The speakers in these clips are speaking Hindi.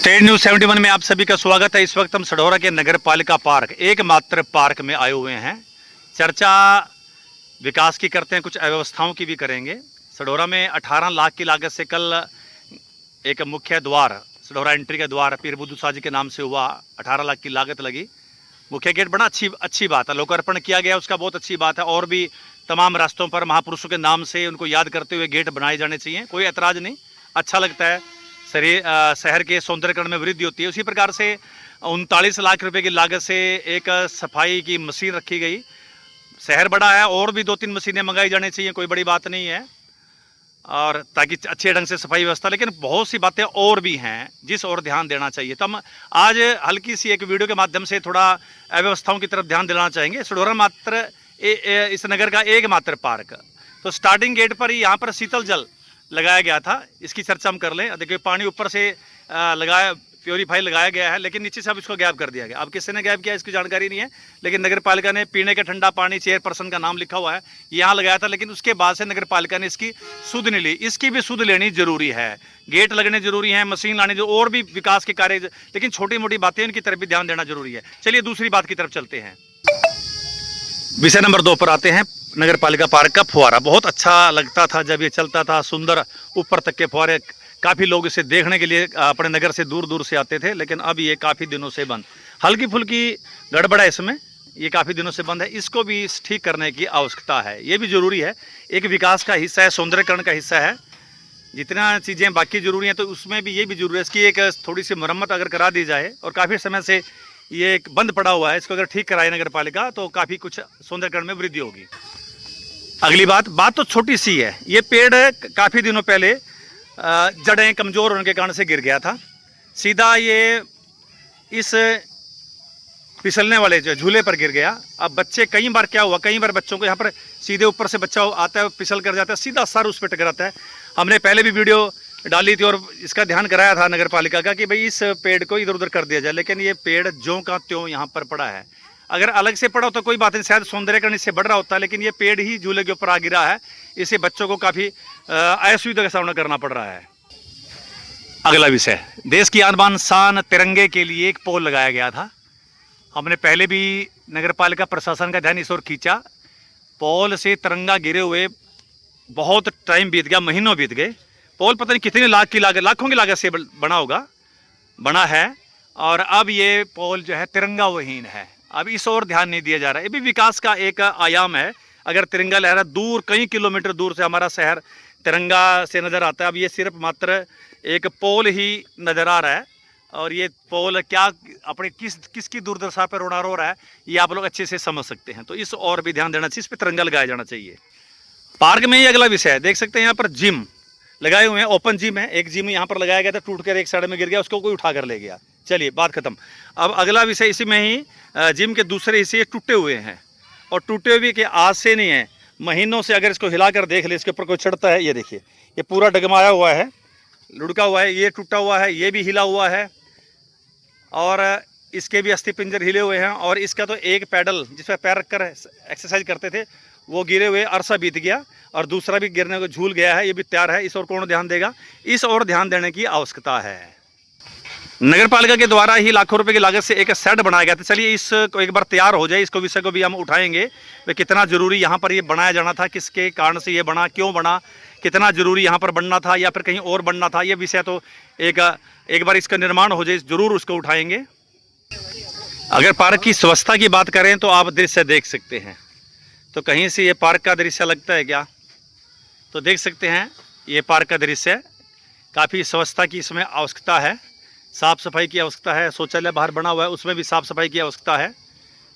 स्टेट न्यूज 71 में आप सभी का स्वागत है। इस वक्त हम सढौरा के नगर पालिका पार्क एकमात्र पार्क में आए हुए हैं। चर्चा विकास की करते हैं, कुछ अव्यवस्थाओं की भी करेंगे। सढौरा में 18 लाख की लागत से कल एक मुख्य द्वार, सढौरा एंट्री का द्वार पीर बुद्धू शाह जी के नाम से हुआ। 18 लाख की लागत लगी। मुख्य गेट बड़ा अच्छी बात है, लोकार्पण किया गया उसका, बहुत अच्छी बात है। और भी तमाम रास्तों पर महापुरुषों के नाम से उनको याद करते हुए गेट बनाए जाने चाहिए, कोई ऐतराज़ नहीं, अच्छा लगता है। शहर के सौंदर्यकरण में वृद्धि होती है। उसी प्रकार से 39 लाख रुपए की लागत से एक सफाई की मशीन रखी गई। शहर बड़ा है, और भी 2-3 मशीनें मंगाई जानी चाहिए, कोई बड़ी बात नहीं है, और ताकि अच्छे ढंग से सफाई व्यवस्था। लेकिन बहुत सी बातें और भी हैं जिस और ध्यान देना चाहिए। तो हम आज हल्की सी एक वीडियो के माध्यम से थोड़ा अव्यवस्थाओं की तरफ ध्यान दिलाना चाहेंगे। सढौरा मात्र इस नगर का एकमात्र पार्क, तो स्टार्टिंग गेट पर ही यहाँ पर शीतल जल लगाया गया था। इसकी चर्चा हम कर लें। देखिए, पानी ऊपर से प्योरीफाई लगाया गया है, लेकिन नीचे से अब इसको गायब कर दिया गया। अब किसने ने गायब किया इसकी जानकारी नहीं है, लेकिन नगर पालिका ने पीने का ठंडा पानी, चेयरपर्सन का नाम लिखा हुआ है, यहाँ लगाया था। लेकिन उसके बाद से नगर पालिका ने इसकी सुध नहीं ली। इसकी भी सुध लेनी जरूरी है, गेट लगने जरूरी है, मशीन लाने जो, और भी विकास के कार्य, लेकिन छोटी मोटी बातें इनकी तरफ भी ध्यान देना जरूरी है। चलिए दूसरी बात की तरफ चलते हैं। विषय नंबर 2 पर आते हैं। नगर पालिका पार्क का फुहारा बहुत अच्छा लगता था जब ये चलता था, सुंदर ऊपर तक के फुहारे। काफ़ी लोग इसे देखने के लिए अपने नगर से दूर दूर से आते थे, लेकिन अब ये काफ़ी दिनों से बंद, हल्की फुल्की गड़बड़ है इसमें, ये काफ़ी दिनों से बंद है। इसको भी ठीक करने की आवश्यकता है, ये भी ज़रूरी है, एक विकास का हिस्सा है, सौंदर्यकरण का हिस्सा है। जितना चीज़ें बाकी ज़रूरी हैं तो उसमें भी ये भी ज़रूरी है, इसकी एक थोड़ी सी मरम्मत अगर करा दी जाए, और काफ़ी समय से ये एक बंद पड़ा हुआ है, इसको अगर ठीक कराए नगर पालिका तो काफ़ी कुछ सौंदर्यकरण में वृद्धि होगी। अगली बात तो छोटी सी है। ये पेड़ काफ़ी दिनों पहले जड़ें कमज़ोर होने के कारण से गिर गया था, सीधा ये इस फिसलने वाले जो झूले पर गिर गया। अब बच्चे, कई बार क्या हुआ, कई बार बच्चों को यहाँ पर सीधे ऊपर से बच्चा आता है, फिसल कर जाता है, सीधा सर उस पर टकराता है। हमने पहले भी वीडियो डाली थी और इसका ध्यान कराया था नगर पालिका का कि भाई इस पेड़ को इधर उधर कर दिया जाए, लेकिन ये पेड़ ज्यों का त्यों यहाँ पर पड़ा है। अगर अलग से पड़ा हो तो कोई बात नहीं, शायद सौंदर्यकरण इससे बढ़ रहा होता है, लेकिन ये पेड़ ही झूले के ऊपर आ गिरा है। इससे बच्चों को काफ़ी असुविधा का सामना करना पड़ रहा है। अगला विषय, देश की आन बान शान तिरंगे के लिए एक पोल लगाया गया था। हमने पहले भी नगर पालिका प्रशासन का ध्यान इस ओर खींचा। पोल से तिरंगा गिरे हुए बहुत टाइम बीत गया, महीनों बीत गए। पोल पता नहीं कितने लाख की लागत, लाखों की लागत से बना होगा, बना है, और अब ये पोल जो है तिरंगा विहीन है। अब इस ओर ध्यान नहीं दिया जा रहा है। ये भी विकास का एक आयाम है। अगर तिरंगा लहरा दूर, कई किलोमीटर दूर से हमारा शहर तिरंगा से नज़र आता है, अब ये सिर्फ मात्र एक पोल ही नज़र आ रहा है। और ये पोल क्या अपने किसकी दुर्दशा पर रोना रो रहा है, ये आप लोग अच्छे से समझ सकते हैं। तो इस और भी ध्यान देना चाहिए, इस पर तिरंगा लगाया जाना चाहिए। पार्क में ही अगला विषय है, देख सकते हैं यहाँ पर जिम लगाए हुए हैं, ओपन जिम है। एक जिम यहाँ पर लगाया गया था, टूट कर एक साइड में गिर गया, उसको कोई उठा कर ले गया। चलिए, बात खत्म। अब अगला विषय, इसी में ही जिम के दूसरे हिस्से टूटे हुए हैं, और टूटे हुए के आज से नहीं है, महीनों से। अगर इसको हिलाकर देख ले, इसके ऊपर कोई चढ़ता है, ये देखिए, ये पूरा डगमाया हुआ है, लुढ़का हुआ है, ये टूटा हुआ है, ये भी हिला हुआ है, और इसके भी अस्थि पिंजर हिले हुए हैं। और इसका तो एक पैडल जिस पर पैर रखकर एक्सरसाइज करते थे वो गिरे हुए अरसा बीत गया, और दूसरा भी गिरने को झूल गया है, ये भी तैयार है। इस ओर कौन ध्यान देगा, इस ओर ध्यान देने की आवश्यकता है। नगर पालिका के द्वारा ही लाखों रुपए की लागत से एक शेड बनाया गया था। चलिए, इसको एक बार तैयार हो जाए, इसको विषय को भी हम उठाएंगे। वे कितना जरूरी यहाँ पर ये बनाया जाना था, किसके कारण से ये बना, क्यों बना, कितना जरूरी यहाँ पर बनना था, या फिर कहीं और बनना था, ये विषय तो एक बार इसका निर्माण हो जाए, जरूर उसको उठाएंगे। अगर पार्क की स्वच्छता की बात करें तो आप दृश्य देख सकते हैं, तो कहीं से ये पार्क का दृश्य लगता है क्या? तो देख सकते हैं ये पार्क का दृश्य, काफ़ी स्वच्छता की इसमें आवश्यकता है, साफ़ सफाई की आवश्यकता है। शौचालय बाहर बना हुआ है, उसमें भी साफ़ सफाई की आवश्यकता है।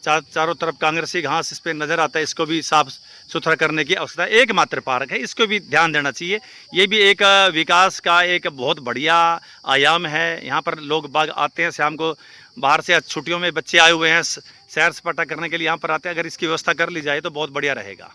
चारों तरफ कांग्रेसी घास इस पर नज़र आता है, इसको भी साफ़ सुथरा करने की आवश्यकता है। एकमात्र पार्क है, इसको भी ध्यान देना चाहिए। ये भी एक विकास का एक बहुत बढ़िया आयाम है। यहाँ पर लोग बाग आते हैं शाम को, बाहर से छुट्टियों में बच्चे आए हुए हैं, सैर सपाटा करने के लिए यहाँ पर आते हैं। अगर इसकी व्यवस्था कर ली जाए तो बहुत बढ़िया रहेगा।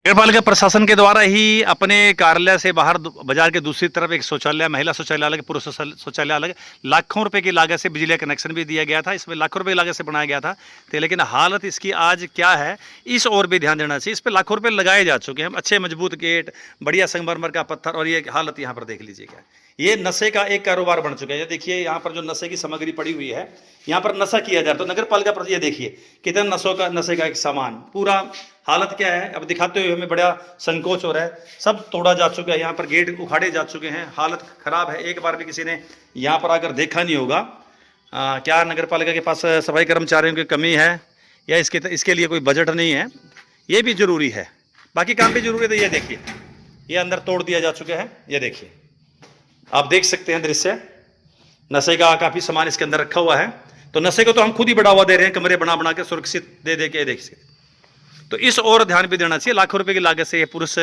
नगर पालिका प्रशासन के द्वारा ही अपने कार्यालय से बाहर बाजार के दूसरी तरफ एक शौचालय, महिला शौचालय अलग, पुरुष शौचालय अलग, लाखों रुपए की लागत से बिजली का कनेक्शन भी दिया गया था। इसमें लाखों रुपए की लागत से बनाया गया था। तो लेकिन हालत इसकी आज क्या है, इस ओर भी ध्यान देना चाहिए। इस पर लाखों रुपए लगाए जा चुके हैं, अच्छे मजबूत गेट, बढ़िया संगमरमर का पत्थर, और ये हालत यहाँ पर देख लीजिए क्या। ये नशे का एक कारोबार बन चुका है। ये देखिए यहाँ पर जो नशे की सामग्री पड़ी हुई है, यहाँ पर नशा किया जा रहा है। तो नगर पालिका पर ये देखिए कितना नशे का एक सामान, पूरा हालत क्या है अब दिखाते हुए हमें बड़ा संकोच हो रहा है। सब तोड़ा जा चुका है, यहाँ पर गेट उखाड़े जा चुके हैं, हालत खराब है। एक बार भी किसी ने यहाँ पर आकर देखा नहीं होगा। क्या नगर पालिका के पास सफाई कर्मचारियों की कमी है या इसके लिए कोई बजट नहीं है, ये भी जरूरी है। बाकी काम भी जरूरी है। तो ये देखिए ये अंदर तोड़ दिया जा चुका है। ये देखिए आप देख सकते हैं दृश्य, नशे का काफी सामान इसके अंदर रखा हुआ है। तो नशे को तो हम खुद ही बढ़ावा दे रहे हैं, कमरे बना बना के सुरक्षित दे के। देख सकते तो इस और ध्यान भी देना चाहिए। लाखों रुपए की लागत से ये पुरुष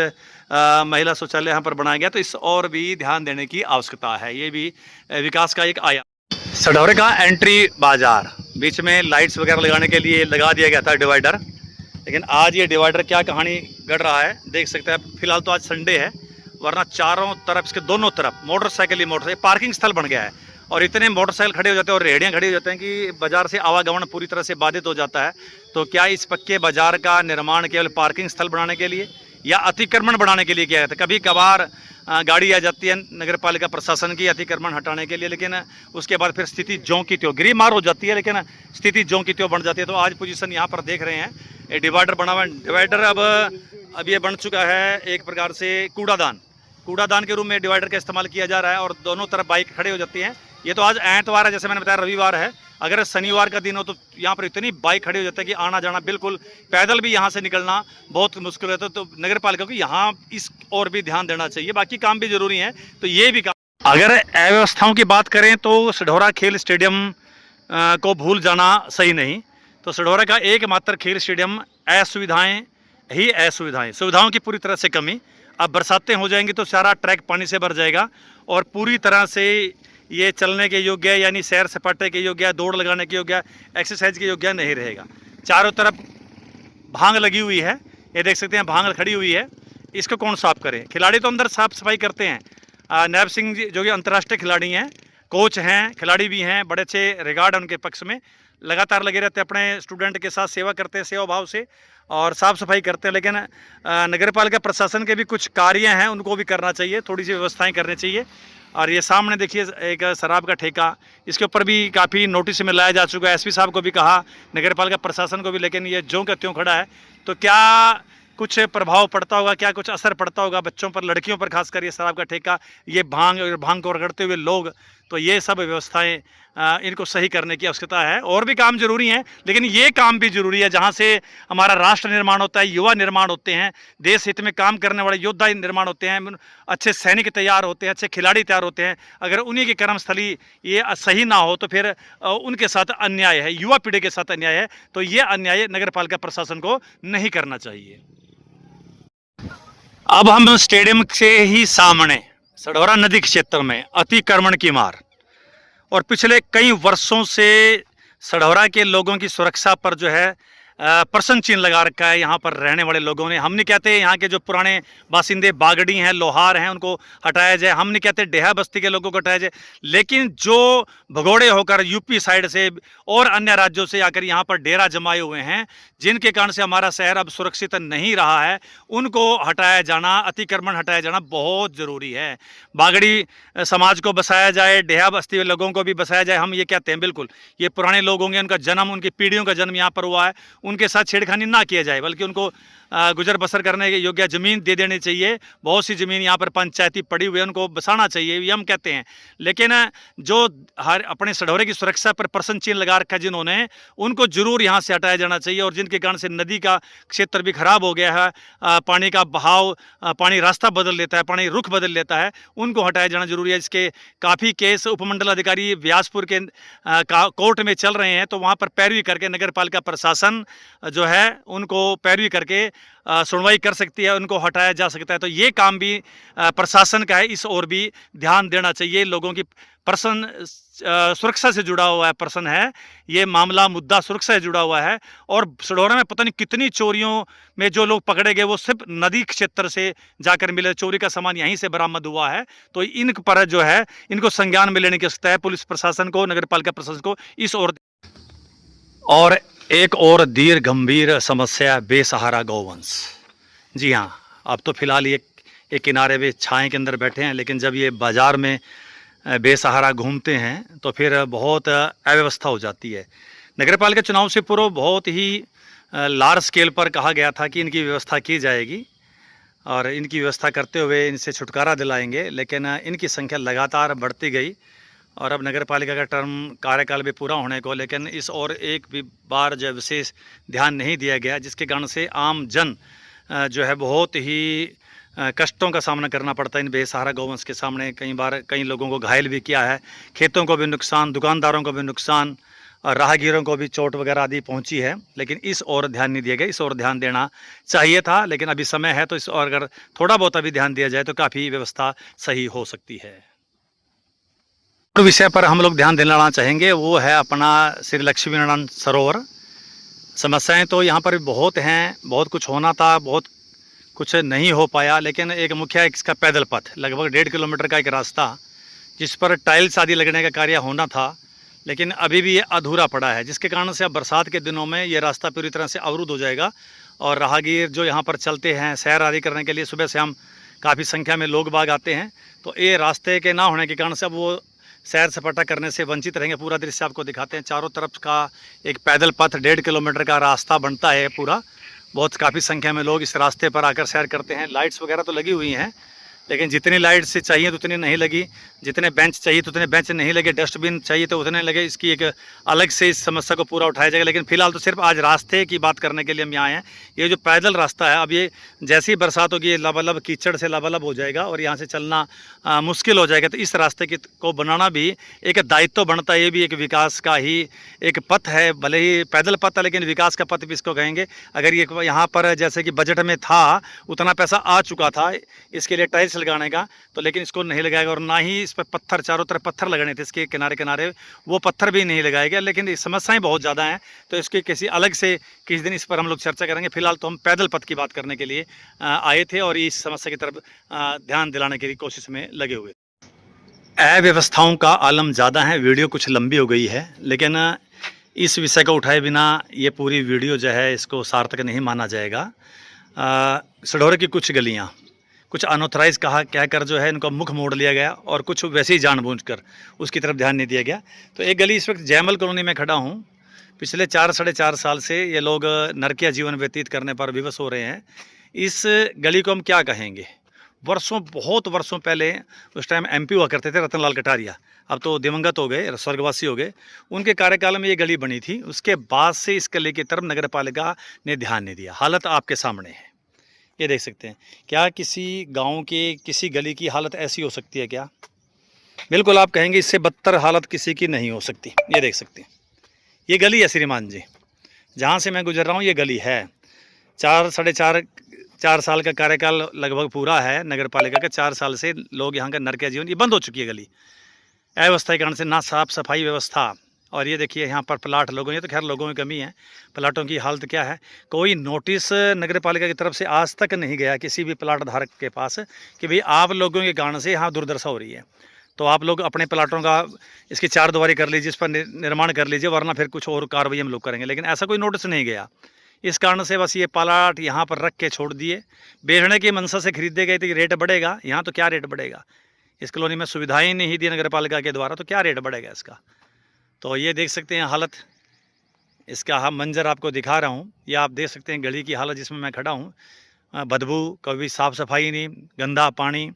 महिला शौचालय यहाँ पर बनाया गया, तो इस और भी ध्यान देने की आवश्यकता है। ये भी विकास का एक आयाम। सढौरे का एंट्री बाजार, बीच में लाइट्स वगैरह लगाने के लिए लगा दिया गया था डिवाइडर, लेकिन आज ये डिवाइडर क्या कहानी गढ़ रहा है देख सकते हैं। फिलहाल तो आज संडे है, वरना चारों तरफ, इसके दोनों तरफ मोटरसाइकिल ही मोटरसाइकिल, पार्किंग स्थल बन गया है। और इतने मोटरसाइकिल खड़े हो जाते हैं और रेहड़ियाँ खड़ी हो जाते हैं कि बाजार से आवागमन पूरी तरह से बाधित हो जाता है। तो क्या इस पक्के बाजार का निर्माण केवल पार्किंग स्थल बनाने के लिए या अतिक्रमण बढ़ाने के लिए किया जाता है? कभी कभार गाड़ी आ जाती है नगर पालिका प्रशासन की अतिक्रमण हटाने के लिए, लेकिन उसके बाद फिर स्थिति ज्यों की त्यों गिरी मार हो जाती है, लेकिन स्थिति ज्यों की त्यों बन जाती है। तो आज पोजीशन यहाँ पर देख रहे हैं, ये डिवाइडर बना हुआ है। डिवाइडर अब ये बन चुका है एक प्रकार से कूड़ादान के रूप में डिवाइडर का इस्तेमाल किया जा रहा है, और दोनों तरफ बाइक खड़े हो जाती हैं। ये तो आज एतवार है, जैसे मैंने बताया रविवार है। अगर शनिवार का दिन हो तो यहाँ पर इतनी बाइक खड़ी हो जाती है कि आना जाना बिल्कुल, पैदल भी यहाँ से निकलना बहुत मुश्किल होता है। तो नगर पालिका को यहाँ इस और भी ध्यान देना चाहिए। बाकी काम भी जरूरी है, तो ये भी काम। अगर अव्यवस्थाओं की बात करें तो सढौरा खेल स्टेडियम को भूल जाना सही नहीं। तो सढौरा का एकमात्र खेल स्टेडियम असुविधाएं ही असुविधाएं, सुविधाओं की पूरी तरह से कमी। अब बरसातें हो जाएंगी तो सारा ट्रैक पानी से भर जाएगा और पूरी तरह से ये चलने के योग्य यानी सैर सपाटे के योग्य, दौड़ लगाने के योग्य, एक्सरसाइज के योग्य नहीं रहेगा। चारों तरफ भांग लगी हुई है, ये देख सकते हैं भांग खड़ी हुई है। इसको कौन साफ करे? खिलाड़ी तो अंदर साफ सफाई करते हैं। नैब सिंह जी जो कि अंतर्राष्ट्रीय खिलाड़ी हैं, कोच हैं, खिलाड़ी भी हैं, बड़े अच्छे रिगार्ड है उनके पक्ष में, लगातार लगे रहते हैं, अपने स्टूडेंट के साथ सेवा करते हैं, सेवा भाव से, और साफ़ सफाई करते हैं। लेकिन नगर पालिका प्रशासन के भी कुछ कार्य हैं, उनको भी करना चाहिए, थोड़ी सी व्यवस्थाएं करनी चाहिए। और ये सामने देखिए एक शराब का ठेका, इसके ऊपर भी काफ़ी नोटिस में लाया जा चुका है। एसपी साहब को भी कहा, नगर पालिका प्रशासन को भी, लेकिन ये ज्यों का त्यों खड़ा है। तो क्या कुछ प्रभाव पड़ता होगा, क्या कुछ असर पड़ता होगा बच्चों पर, लड़कियों पर खासकर? ये शराब का ठेका, ये भांग को रगड़ते हुए लोग, तो ये सब व्यवस्थाएं इनको सही करने की आवश्यकता है। और भी काम जरूरी हैं, लेकिन ये काम भी जरूरी है जहां से हमारा राष्ट्र निर्माण होता है, युवा निर्माण होते हैं, देश हित में काम करने वाले योद्धा निर्माण होते हैं, अच्छे सैनिक तैयार होते हैं, अच्छे खिलाड़ी तैयार होते हैं। अगर उन्हीं की कर्मस्थली ये सही ना हो तो फिर उनके साथ अन्याय है, युवा पीढ़ी के साथ अन्याय है। तो ये अन्याय नगर पालिका प्रशासन को नहीं करना चाहिए। अब हम स्टेडियम से ही सामने सढौरा नदी क्षेत्र में अतिक्रमण की मार, और पिछले कई वर्षों से सढौरा के लोगों की सुरक्षा पर जो है प्रश्न चिन्ह लगा रखा है यहाँ पर रहने वाले लोगों ने। हम नहीं कहते यहाँ के जो पुराने बासिंदे बागड़ी हैं, लोहार हैं, उनको हटाया जाए, हम नहीं कहते डेहा बस्ती के लोगों को हटाया जाए, लेकिन जो भगोड़े होकर यूपी साइड से और अन्य राज्यों से आकर यहाँ पर डेरा जमाए हुए हैं, जिनके कारण से हमारा शहर अब सुरक्षित नहीं रहा है, उनको हटाया जाना, अतिक्रमण हटाया जाना बहुत ज़रूरी है। बागड़ी समाज को बसाया जाए, डेहा बस्ती लोगों को भी बसाया जाए, हम ये कहते हैं बिल्कुल। ये पुराने लोग होंगे, उनका जन्म, उनकी पीढ़ियों का जन्म यहाँ पर हुआ है, उनके साथ छेड़खानी ना किया जाए, बल्कि उनको गुजर बसर करने के योग्य ज़मीन दे देनी चाहिए। बहुत सी ज़मीन यहाँ पर पंचायती पड़ी हुई है, उनको बसाना चाहिए, ये हम कहते हैं। लेकिन जो हर अपने सढौरे की सुरक्षा पर प्रश्न चिन्ह लगा रखा है जिन्होंने, उनको जरूर यहाँ से हटाया जाना चाहिए। और जिनके कारण से नदी का क्षेत्र भी खराब हो गया है, पानी का बहाव, पानी रास्ता बदल लेता है, पानी रुख बदल लेता है, उनको हटाया जाना जरूरी है। इसके काफ़ी केस उपमंडल अधिकारी व्यासपुर के कोर्ट में चल रहे हैं, तो वहाँ पर पैरवी करके नगर पालिका प्रशासन जो है उनको पैरवी करके सुनवाई कर सकती है, उनको हटाया जा सकता है। तो ये काम भी प्रशासन का है, इस ओर भी ध्यान देना चाहिए। लोगों की पर्सन सुरक्षा से जुड़ा हुआ है, पर्सन है ये मामला, मुद्दा सुरक्षा से जुड़ा हुआ है। और सढौरा में पता नहीं कितनी चोरियों में जो लोग पकड़े गए वो सिर्फ नदी क्षेत्र से जाकर मिले, चोरी का सामान यहीं से बरामद हुआ है। तो इन पर जो है इनको संज्ञान में लेने की आवश्यकता है, पुलिस प्रशासन को, नगर पालिका प्रशासन को इस और एक और दीर्घ गंभीर समस्या, बेसहारा गौवंश। जी हाँ, अब तो फिलहाल ये एक किनारे पे छाए के अंदर बैठे हैं, लेकिन जब ये बाजार में बेसहारा घूमते हैं तो फिर बहुत अव्यवस्था हो जाती है। नगर पालिका चुनाव से पूर्व बहुत ही लार्ज स्केल पर कहा गया था कि इनकी व्यवस्था की जाएगी और इनकी व्यवस्था करते हुए इनसे छुटकारा दिलाएंगे, लेकिन इनकी संख्या लगातार बढ़ती गई और अब नगर पालिका का टर्म कार्यकाल भी पूरा होने को, लेकिन इस और एक भी बार जो विशेष ध्यान नहीं दिया गया, जिसके कारण से आम जन जो है बहुत ही कष्टों का सामना करना पड़ता है इन बेसहारा गौवंश के सामने। कई बार कई लोगों को घायल भी किया है, खेतों को भी नुकसान, दुकानदारों को भी नुकसान और राहगीरों को भी चोट वगैरह आदि पहुंची है, लेकिन इस ओर ध्यान नहीं दिया गया। इस ओर ध्यान देना चाहिए था, लेकिन अभी समय है तो इस और अगर थोड़ा बहुत अभी ध्यान दिया जाए तो काफ़ी व्यवस्था सही हो सकती है। तो विषय पर हम लोग ध्यान देना चाहेंगे वो है अपना श्री लक्ष्मी नारायण सरोवर। समस्याएं तो यहाँ पर बहुत हैं, बहुत कुछ होना था, बहुत कुछ नहीं हो पाया, लेकिन एक मुख्य इसका पैदल पथ लगभग 1.5 किलोमीटर का एक रास्ता जिस पर टाइल्स आदि लगने का कार्य होना था, लेकिन अभी भी ये अधूरा पड़ा है, जिसके कारण से अब बरसात के दिनों में ये रास्ता पूरी तरह से अवरुद्ध हो जाएगा और राहगीर जो यहाँ पर चलते हैं सैर आदि करने के लिए सुबह शाम काफ़ी संख्या में लोग बाग आते हैं, तो ये रास्ते के ना होने के कारण से अब वो सैर सपाटा करने से वंचित रहेंगे। पूरा दृश्य आपको दिखाते हैं, चारों तरफ का एक पैदल पथ 1.5 किलोमीटर का रास्ता बनता है पूरा। बहुत काफ़ी संख्या में लोग इस रास्ते पर आकर सैर करते हैं। लाइट्स वगैरह तो लगी हुई हैं, लेकिन जितनी लाइट्स चाहिए तो उतनी नहीं लगी, जितने बेंच चाहिए तो उतने बेंच नहीं लगे, डस्टबिन चाहिए तो उतने लगे। इसकी एक अलग से इस समस्या को पूरा उठाया जाएगा, लेकिन फिलहाल तो सिर्फ आज रास्ते की बात करने के लिए हम यहाँ आए हैं। ये जो पैदल रास्ता है, अब ये जैसी बरसात होगी ये लबालब कीचड़ से लबालब हो जाएगा और यहाँ से चलना मुश्किल हो जाएगा। तो इस रास्ते को बनाना भी एक दायित्व बनता है, ये भी एक विकास का ही एक पथ है, भले ही पैदल पथ है लेकिन विकास का पथ भी इसको कहेंगे। अगर ये यहाँ पर जैसे कि बजट में था उतना पैसा आ चुका था इसके लिए टाइल्स लगाने का, तो लेकिन इसको नहीं लगाएगा और ना ही इस पर पत्थर, चारों तरफ पत्थर लगाने थे इसके किनारे किनारे, वो पत्थर भी नहीं लगाएगा। लेकिन समस्याएं बहुत ज़्यादा हैं, तो इसके किसी अलग से किसी दिन इस पर हम लोग चर्चा करेंगे। फिलहाल तो हम पैदल पथ की बात करने के लिए आए थे और इस समस्या की तरफ ध्यान दिलाने की कोशिश में लगे हुए। अव्यवस्थाओं का आलम ज़्यादा है, वीडियो कुछ लंबी हो गई है, लेकिन इस विषय को उठाए बिना ये पूरी वीडियो जो है इसको सार्थक नहीं माना जाएगा। सढौरे की कुछ गलियाँ कुछ अनऑथराइज कहा कहकर जो है इनका मुख मोड़ लिया गया और कुछ वैसे ही जानबूझकर उसकी तरफ ध्यान नहीं दिया गया। तो एक गली इस वक्त जयमल कॉलोनी में खड़ा हूँ। पिछले 4-4.5 साल से ये लोग नरकिया जीवन व्यतीत करने पर विवश हो रहे हैं। इस गली को हम क्या कहेंगे, वर्षों, बहुत वर्षों पहले उस टाइम MP हुआ करते थे रतनलाल कटारिया, अब तो दिवंगत हो गए, स्वर्गवासी हो गए, उनके कार्यकाल में ये गली बनी थी। उसके बाद से इस गली की तरफ नगर पालिका ने ध्यान नहीं दिया। हालत आपके सामने है, ये देख सकते हैं। क्या किसी गांव के किसी गली की हालत ऐसी हो सकती है क्या? बिल्कुल आप कहेंगे इससे बदतर हालत किसी की नहीं हो सकती। ये देख सकते हैं, ये गली है श्रीमान जी, जहाँ से मैं गुजर रहा हूँ ये गली है। 4 साल का कार्यकाल लगभग पूरा है नगर पालिका का। 4 साल से लोग यहाँ का नरकिया जीवन, ये बंद हो चुकी है गली अव्यवस्था के कारण से, ना साफ सफाई व्यवस्था। और ये देखिए यहाँ पर प्लाट लोगों, ये तो खैर लोगों की कमी है, प्लाटों की हालत क्या है। कोई नोटिस नगर पालिका की तरफ से आज तक नहीं गया किसी भी प्लाट धारक के पास कि भाई आप लोगों के कारण से यहाँ दुर्दशा हो रही है, तो आप लोग अपने प्लाटों का इसकी 4 दीवारी कर लीजिए, इस पर निर्माण कर लीजिए, वरना फिर कुछ और कार्रवाई हम लोग करेंगे। लेकिन ऐसा कोई नोटिस नहीं गया। इस कारण से बस ये प्लाट यहाँ पर रख के छोड़ दिए। बेचने की मंशा से खरीदे गए तो रेट बढ़ेगा, यहाँ तो क्या रेट बढ़ेगा। इस कॉलोनी में सुविधाएँ नहीं दी नगर पालिका के द्वारा, तो क्या रेट बढ़ेगा इसका। तो ये देख सकते हैं हालत, इसका हम मंजर आपको दिखा रहा हूँ। ये आप देख सकते हैं गली की हालत जिसमें मैं खड़ा हूँ, बदबू, कभी साफ़ सफाई नहीं, गंदा पानी।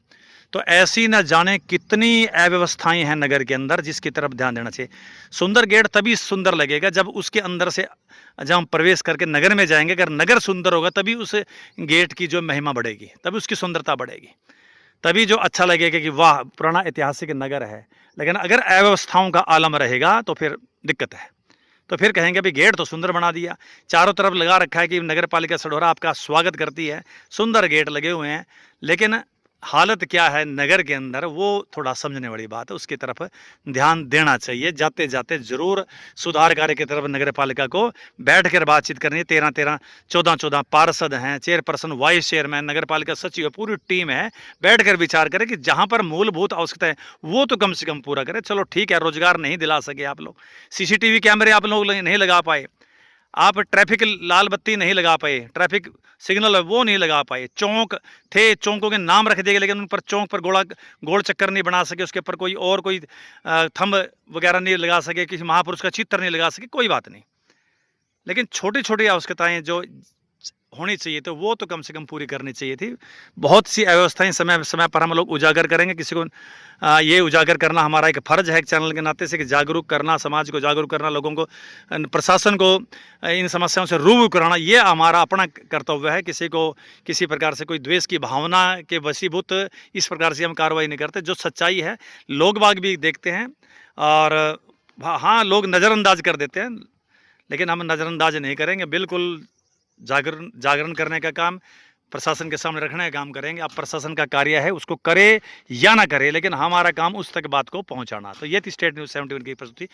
तो ऐसी न जाने कितनी अव्यवस्थाएं हैं नगर के अंदर, जिसकी तरफ ध्यान देना चाहिए। सुंदर गेट तभी सुंदर लगेगा जब उसके अंदर से जब हम प्रवेश करके नगर में जाएंगे। अगर नगर सुंदर होगा तभी उस गेट की जो महिमा बढ़ेगी, तभी उसकी सुंदरता बढ़ेगी, तभी जो अच्छा लगेगा कि वाह पुराना ऐतिहासिक नगर है। लेकिन अगर अव्यवस्थाओं का आलम रहेगा तो फिर दिक्कत है। तो फिर कहेंगे अभी गेट तो सुंदर बना दिया, चारों तरफ लगा रखा है कि नगर पालिका सढौरा आपका स्वागत करती है, सुंदर गेट लगे हुए हैं, लेकिन हालत क्या है नगर के अंदर वो थोड़ा समझने वाली बात है, उसकी तरफ ध्यान देना चाहिए। जाते जाते जरूर सुधार कार्य की तरफ नगर पालिका को बैठकर बातचीत करनी है। 13 14 पार्षद हैं, चेयरपर्सन, वाइस चेयरमैन, नगर पालिका सचिव, पूरी टीम है, बैठकर विचार करें कि जहां पर मूलभूत आवश्यकता है वो तो कम से कम पूरा करें। चलो ठीक है, रोजगार नहीं दिला सके आप लोग, सीसीटीवी कैमरे आप लोग नहीं लगा पाए, आप ट्रैफिक लाल बत्ती नहीं लगा पाए, ट्रैफिक सिग्नल है वो नहीं लगा पाए, चौक थे, चौकों के नाम रख दिए लेकिन उन पर चौक पर गोल चक्कर नहीं बना सके, उसके ऊपर कोई थंब वगैरह नहीं लगा सके, किसी महापुरुष का चित्र नहीं लगा सके, कोई बात नहीं, लेकिन छोटी छोटी आवश्यकताएं जो होनी चाहिए तो वो तो कम से कम पूरी करनी चाहिए थी। बहुत सी अव्यवस्थाएं समय समय पर हम लोग उजागर करेंगे, किसी को ये उजागर करना हमारा एक फर्ज है एक चैनल के नाते से कि जागरूक करना, समाज को जागरूक करना, लोगों को, प्रशासन को इन समस्याओं से रूबरू कराना, ये हमारा अपना कर्तव्य है। किसी को किसी प्रकार से कोई द्वेष की भावना के वशीभूत इस प्रकार से हम कार्रवाई नहीं करते। जो सच्चाई है लोग बाग भी देखते हैं, और हाँ लोग नज़रअंदाज कर देते हैं, लेकिन हम नज़रअंदाज नहीं करेंगे, बिल्कुल जागरण करने का काम, प्रशासन के सामने रखने का काम करेंगे। अब प्रशासन का कार्य है उसको करे या ना करे, लेकिन हमारा काम उस तक बात को पहुंचाना। तो ये थी स्टेट न्यूज़ 71 की प्रस्तुति।